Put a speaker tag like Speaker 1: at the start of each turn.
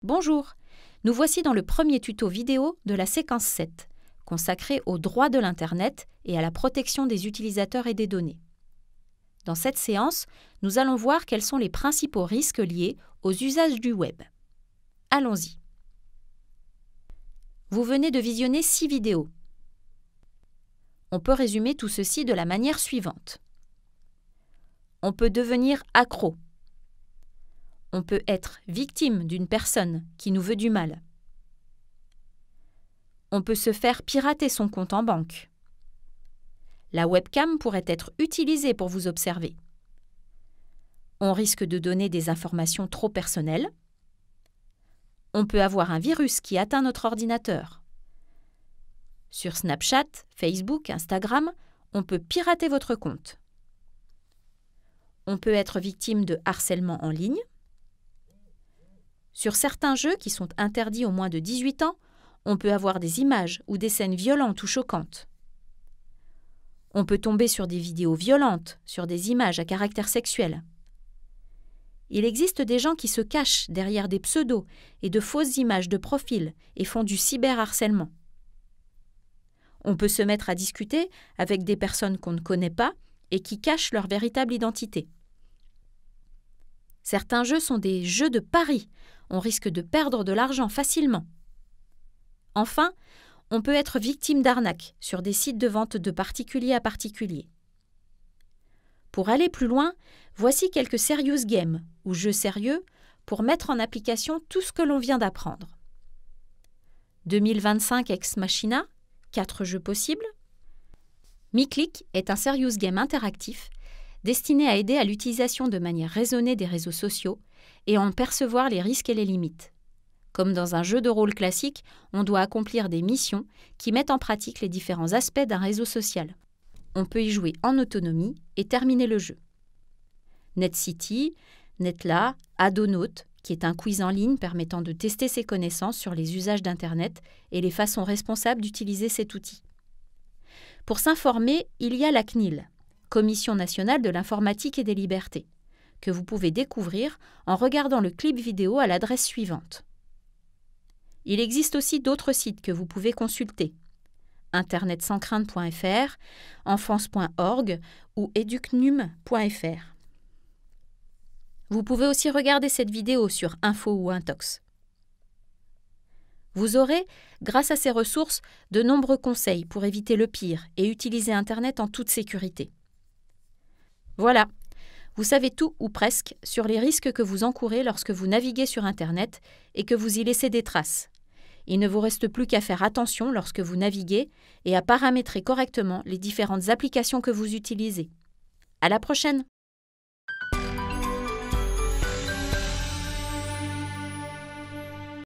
Speaker 1: Bonjour, nous voici dans le premier tuto vidéo de la séquence 7, consacrée aux droits de l'Internet et à la protection des utilisateurs et des données. Dans cette séance, nous allons voir quels sont les principaux risques liés aux usages du web. Allons-y. Vous venez de visionner 6 vidéos. On peut résumer tout ceci de la manière suivante. On peut devenir accro. On peut être victime d'une personne qui nous veut du mal. On peut se faire pirater son compte en banque. La webcam pourrait être utilisée pour vous observer. On risque de donner des informations trop personnelles. On peut avoir un virus qui atteint notre ordinateur. Sur Snapchat, Facebook, Instagram, on peut pirater votre compte. On peut être victime de harcèlement en ligne. Sur certains jeux qui sont interdits aux moins de 18 ans, on peut avoir des images ou des scènes violentes ou choquantes. On peut tomber sur des vidéos violentes, sur des images à caractère sexuel. Il existe des gens qui se cachent derrière des pseudos et de fausses images de profil et font du cyberharcèlement. On peut se mettre à discuter avec des personnes qu'on ne connaît pas et qui cachent leur véritable identité. Certains jeux sont des jeux de paris. On risque de perdre de l'argent facilement. Enfin, on peut être victime d'arnaques sur des sites de vente de particulier à particulier. Pour aller plus loin, voici quelques serious games, ou jeux sérieux, pour mettre en application tout ce que l'on vient d'apprendre. 2025 Ex Machina, 4 jeux possibles. MiClick est un serious game interactif destiné à aider à l'utilisation de manière raisonnée des réseaux sociaux et à en percevoir les risques et les limites. Comme dans un jeu de rôle classique, on doit accomplir des missions qui mettent en pratique les différents aspects d'un réseau social. On peut y jouer en autonomie et terminer le jeu. NetCity, Netla, Adonaut, qui est un quiz en ligne permettant de tester ses connaissances sur les usages d'Internet et les façons responsables d'utiliser cet outil. Pour s'informer, il y a la CNIL, Commission nationale de l'informatique et des libertés, que vous pouvez découvrir en regardant le clip vidéo à l'adresse suivante. Il existe aussi d'autres sites que vous pouvez consulter. internetsanscrainte.fr, enfance.org ou educnum.fr. Vous pouvez aussi regarder cette vidéo sur Info ou Intox. Vous aurez, grâce à ces ressources, de nombreux conseils pour éviter le pire et utiliser Internet en toute sécurité. Voilà, vous savez tout ou presque sur les risques que vous encourez lorsque vous naviguez sur Internet et que vous y laissez des traces. Il ne vous reste plus qu'à faire attention lorsque vous naviguez et à paramétrer correctement les différentes applications que vous utilisez. À la prochaine!